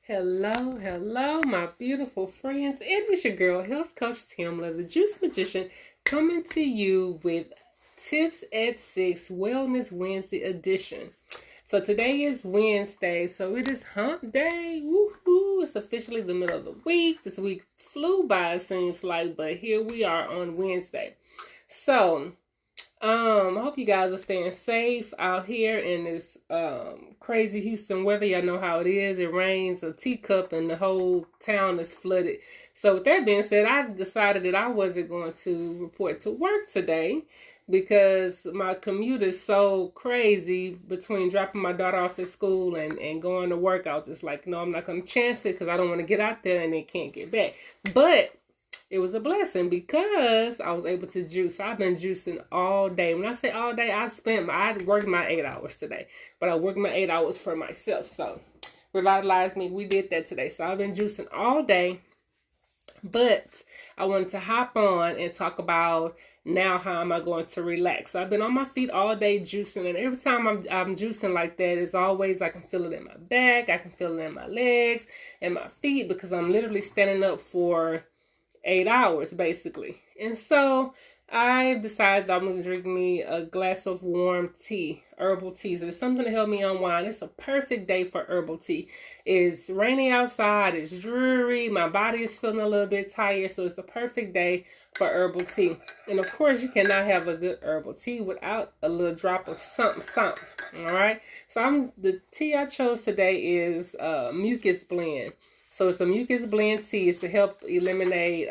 Hello, hello, my beautiful friends. It is your girl, Health Coach Tamela, the Juice Magician, coming to you with Tips at 6 Wellness Wednesday edition. So today is Wednesday, so it is hump day. Woohoo! It's officially the middle of the week. This week flew by, it seems like, but here we are on Wednesday. So, I hope you guys are staying safe out here in this crazy Houston weather. Y'all know how it is. It rains a teacup and the whole town is flooded. So with that being said, I decided that I wasn't going to report to work today because my commute is so crazy between dropping my daughter off at school and going to work. I was just like, no, I'm not going to chance it because I don't want to get out there and then can't get back. But it was a blessing because I was able to juice. I've been juicing all day. When I say all day, I worked my 8 hours today, but I worked my 8 hours for myself. So revitalize me. We did that today. So I've been juicing all day, but I wanted to hop on and talk about now how am I going to relax. So I've been on my feet all day juicing, and every time I'm juicing like that, it's always I can feel it in my back, I can feel it in my legs and my feet because I'm literally standing up for 8 hours basically. And so I decided I'm going to drink me a glass of warm tea, herbal tea. So it's something to help me unwind. It's a perfect day for herbal tea. It's rainy outside, it's dreary, my body is feeling a little bit tired, so it's the perfect day for herbal tea. And of course, you cannot have a good herbal tea without a little drop of something. All right. So the tea I chose today is mucus blend. So it's a mucus blend tea. It's to help eliminate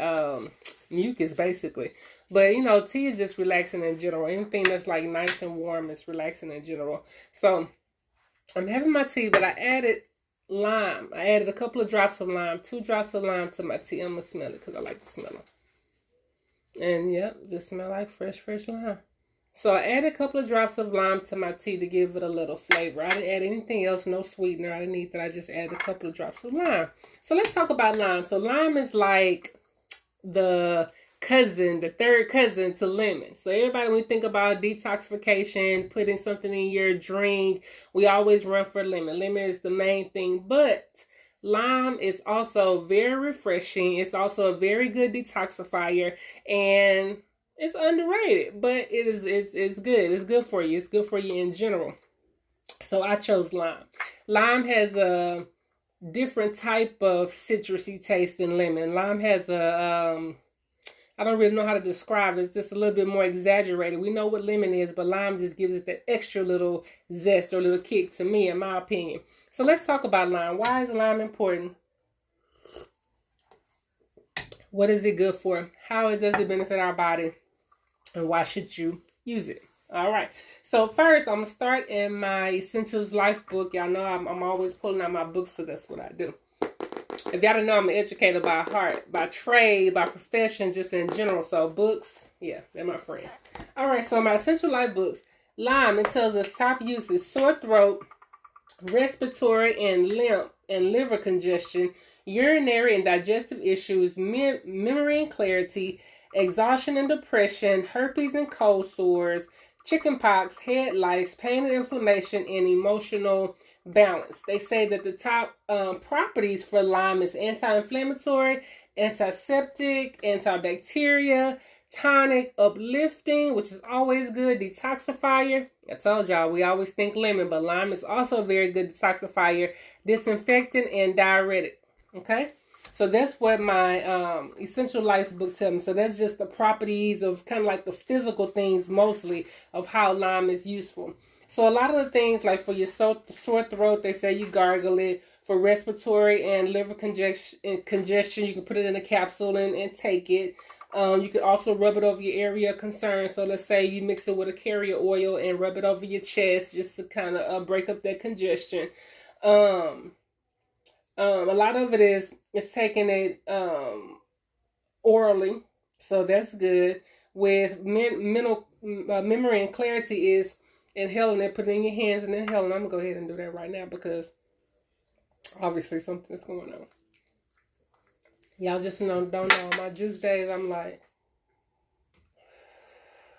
mucus, basically. But, you know, tea is just relaxing in general. Anything that's like nice and warm is relaxing in general. So I'm having my tea, but I added lime. I added a couple of drops of lime, 2 drops of lime to my tea. I'm going to smell it because I like to smell it. And, yep, just smell like fresh lime. So I added a couple of drops of lime to my tea to give it a little flavor. I didn't add anything else, no sweetener. I didn't need that. I just added a couple of drops of lime. So let's talk about lime. So lime is like the third cousin to lemon. So everybody, when we think about detoxification, putting something in your drink, we always run for lemon. Lemon is the main thing, but lime is also very refreshing. It's also a very good detoxifier, and it's underrated, but it's good. It's good for you. It's good for you in general. So I chose lime. Lime has a different type of citrusy taste than lemon. Lime has I don't really know how to describe it. It's just a little bit more exaggerated. We know what lemon is, but lime just gives it that extra little zest or little kick to me, in my opinion. So let's talk about lime. Why is lime important? What is it good for? How does it benefit our body? And why should you use it? All right. So first, I'm going to start in my Essentials Life book. Y'all know I'm always pulling out my books, so that's what I do. If y'all don't know, I'm an educator by heart, by trade, by profession, just in general. So books, yeah, they're my friend. All right, so my Essential Life books. Lime, it tells us top uses: sore throat, respiratory and liver congestion, urinary and digestive issues, memory and clarity, exhaustion and depression, herpes and cold sores, chickenpox, head lice, pain and inflammation, and emotional balance. They say that the top properties for lime is anti-inflammatory, antiseptic, antibacterial, tonic, uplifting, which is always good, detoxifier. I told y'all, we always think lemon, but lime is also a very good detoxifier, disinfectant, and diuretic. Okay? So that's what my Essential Life book tells me. So that's just the properties of kind of like the physical things mostly of how lime is useful. So a lot of the things, like for your sore throat, they say you gargle it. For respiratory and liver congestion, you can put it in a capsule and take it. You could also rub it over your area of concern. So let's say you mix it with a carrier oil and rub it over your chest just to kind of break up that congestion. A lot of it is taking it orally, so that's good. With memory and clarity is inhaling it, put it in your hands and inhaling. I'm gonna go ahead and do that right now because obviously something's going on. Y'all just don't know. My juice days, I'm like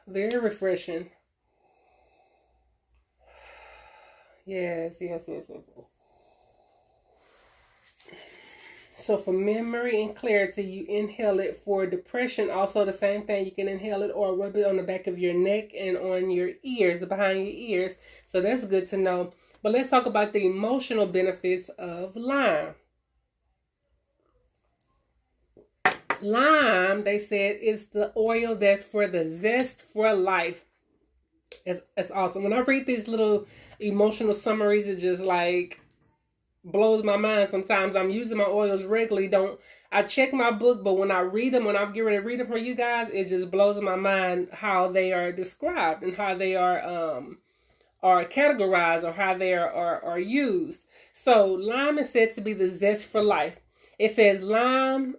very refreshing. Yes. So for memory and clarity, you inhale it. For depression, also the same thing. You can inhale it or rub it on the back of your neck and on your ears, behind your ears. So that's good to know. But let's talk about the emotional benefits of lime. Lime, they said, is the oil that's for the zest for life. It's awesome. When I read these little emotional summaries, it just like blows my mind. Sometimes I'm using my oils regularly. I check my book, but when I read them, when I'm getting ready to read them for you guys, it just blows my mind how they are described and how they are categorized or how they are used. So lime is said to be the zest for life. It says lime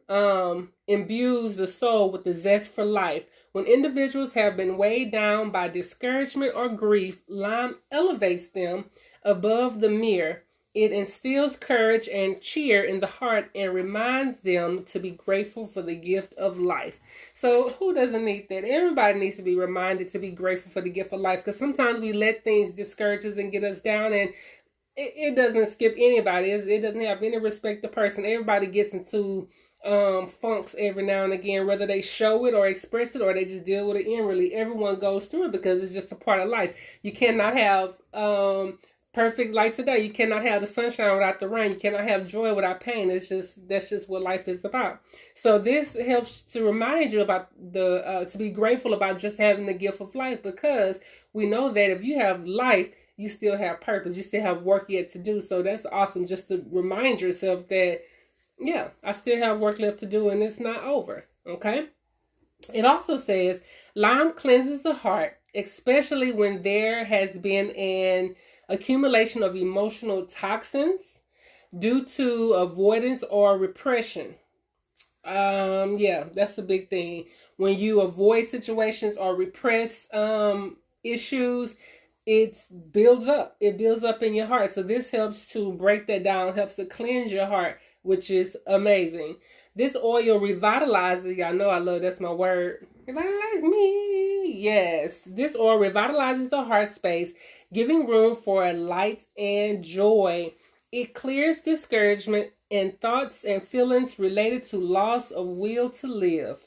imbues the soul with the zest for life. When individuals have been weighed down by discouragement or grief, lime elevates them above the mere. It instills courage and cheer in the heart and reminds them to be grateful for the gift of life. So who doesn't need that? Everybody needs to be reminded to be grateful for the gift of life, because sometimes we let things discourage us and get us down, and it doesn't skip anybody. It doesn't have any respect to person. Everybody gets into funks every now and again, whether they show it or express it or they just deal with it inwardly. Everyone goes through it because it's just a part of life. You cannot have perfect, like today, you cannot have the sunshine without the rain. You cannot have joy without pain. That's just what life is about. So this helps to remind you about to be grateful about just having the gift of life, because we know that if you have life, you still have purpose. You still have work yet to do. So that's awesome, just to remind yourself that, yeah, I still have work left to do and it's not over. Okay. It also says lime cleanses the heart, especially when there has been an accumulation of emotional toxins due to avoidance or repression. Yeah, that's a big thing. When you avoid situations or repress issues, it builds up. It builds up in your heart. So this helps to break that down, helps to cleanse your heart, which is amazing. This oil revitalizes, y'all know I love, that's my word. Revitalize me. Yes. This oil revitalizes the heart space, giving room for light and joy. It clears discouragement and thoughts and feelings related to loss of will to live.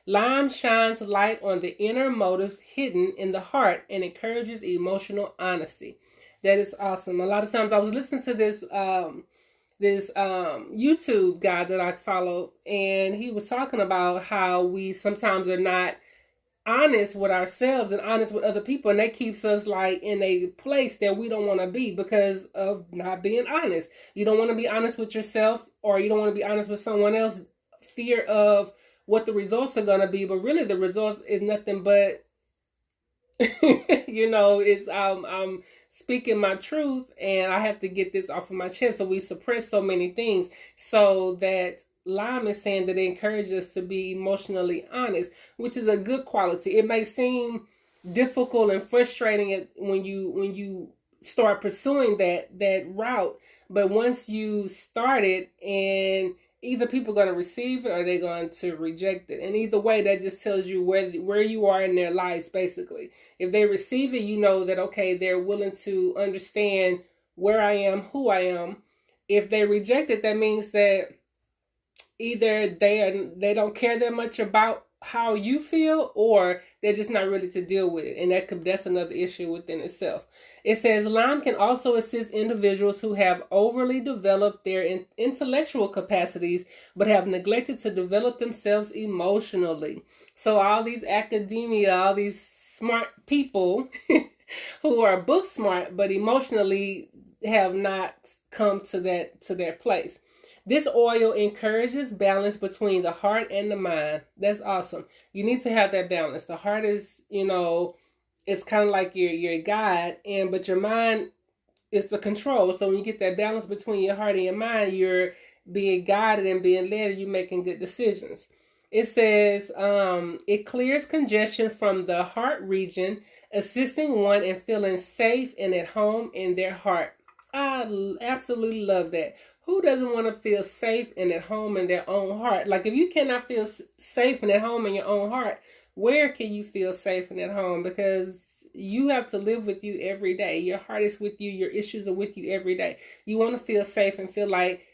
Lime shines light on the inner motives hidden in the heart and encourages emotional honesty. That is awesome. A lot of times I was listening to this YouTube guy that I follow, and he was talking about how we sometimes are not honest with ourselves and honest with other people, and that keeps us like in a place that we don't want to be because of not being honest. You don't want to be honest with yourself, or you don't want to be honest with someone else, fear of what the results are going to be, but really the results is nothing but it's I'm speaking my truth, and I have to get this off of my chest. So we suppress so many things. So that lime is saying that it encourages us to be emotionally honest, which is a good quality. It may seem difficult and frustrating when you start pursuing that route, but once you start it, and either people are going to receive it or they're going to reject it. And either way, that just tells you where you are in their lives, basically. If they receive it, you know that, okay, they're willing to understand where I am, who I am. If they reject it, that means that either they don't care that much about how you feel, or they're just not ready to deal with it. And that's another issue within itself. It says lime can also assist individuals who have overly developed their intellectual capacities, but have neglected to develop themselves emotionally. So all these academia, all these smart people who are book smart, but emotionally have not come to their place. This oil encourages balance between the heart and the mind. That's awesome. You need to have that balance. The heart is, it's kind of like your guide, but your mind is the control. So when you get that balance between your heart and your mind, you're being guided and being led, and you're making good decisions. It says it clears congestion from the heart region, assisting one in feeling safe and at home in their heart. I absolutely love that. Who doesn't want to feel safe and at home in their own heart? Like, if you cannot feel safe and at home in your own heart, where can you feel safe and at home? Because you have to live with you every day. Your heart is with you. Your issues are with you every day. You want to feel safe and feel like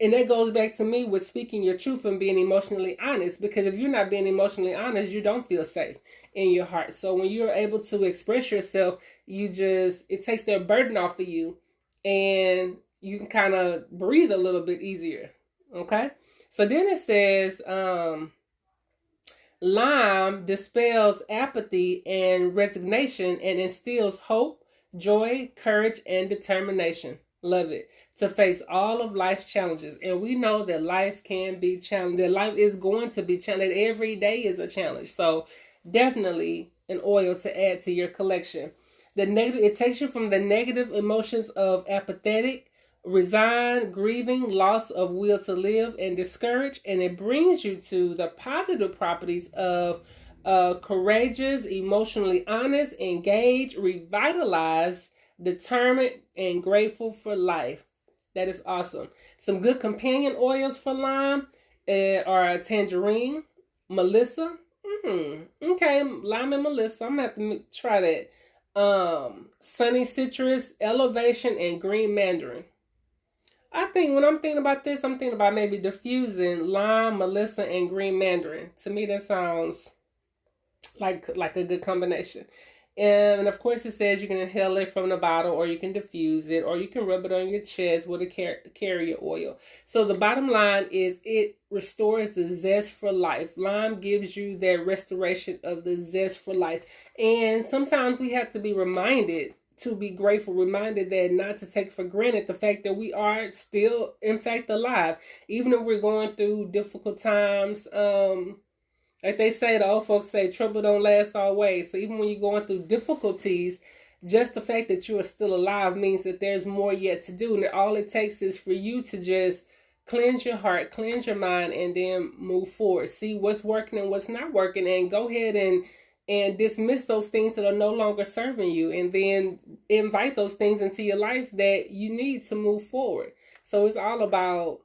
And that goes back to me with speaking your truth and being emotionally honest, because if you're not being emotionally honest, you don't feel safe in your heart. So when you're able to express yourself, it takes their burden off of you, and you can kind of breathe a little bit easier. Okay. So then it says, lime dispels apathy and resignation and instills hope, joy, courage, and determination. Love it. To face all of life's challenges. And we know that life can be challenged. That life is going to be challenged. Every day is a challenge. So definitely an oil to add to your collection. It takes you from the negative emotions of apathetic, resigned, grieving, loss of will to live, and discouraged, and it brings you to the positive properties of courageous, emotionally honest, engaged, revitalized, determined, and grateful for life. That is awesome. Some good companion oils for lime are tangerine, melissa. Okay, lime and melissa. I'm gonna have to try that. Sunny citrus, elevation, and green mandarin. I think when I'm thinking about this, I'm thinking about maybe diffusing lime, melissa, and green mandarin. To me, that sounds like a good combination. And of course, it says you can inhale it from the bottle, or you can diffuse it, or you can rub it on your chest with a carrier oil. So the bottom line is it restores the zest for life. Lime gives you that restoration of the zest for life. And sometimes we have to be reminded to be grateful, reminded that not to take for granted the fact that we are still, in fact, alive. Even if we're going through difficult times, like they say, the old folks say, trouble don't last always. So even when you're going through difficulties, just the fact that you are still alive means that there's more yet to do. And all it takes is for you to just cleanse your heart, cleanse your mind, and then move forward. See what's working and what's not working, and go ahead and dismiss those things that are no longer serving you, and then invite those things into your life that you need to move forward. So it's all about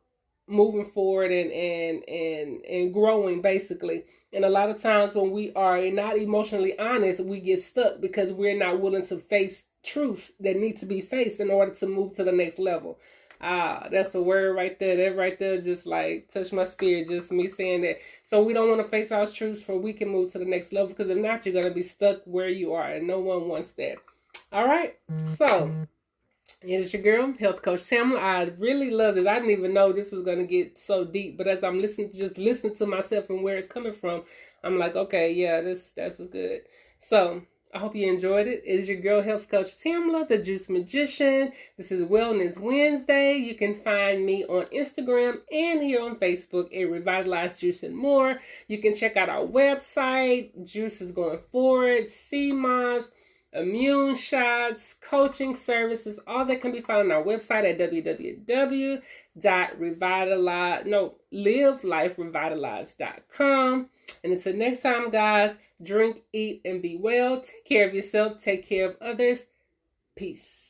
moving forward and growing, basically. And a lot of times when we are not emotionally honest, we get stuck because we're not willing to face truths that need to be faced in order to move to the next level. That's a word right there. That right there just like touched my spirit, just me saying that. So we don't want to face our truths so we can move to the next level, because if not, you're going to be stuck where you are, and no one wants that. All right. So it's your girl, Health Coach Tamela. I really love this. I didn't even know this was going to get so deep, but as I'm listening to myself and where it's coming from, I'm like, okay, yeah, that's good. So I hope you enjoyed it. It is your girl, Health Coach Tamela, the Juice Magician. This is Wellness Wednesday. You can find me on Instagram and here on Facebook at Revitalized Juice and More. You can check out our website, Juice is Going Forward, CMOS, immune shots, coaching services, all that can be found on our website at liveliferevitalized.com. And until next time, guys, drink, eat, and be well. Take care of yourself. Take care of others. Peace.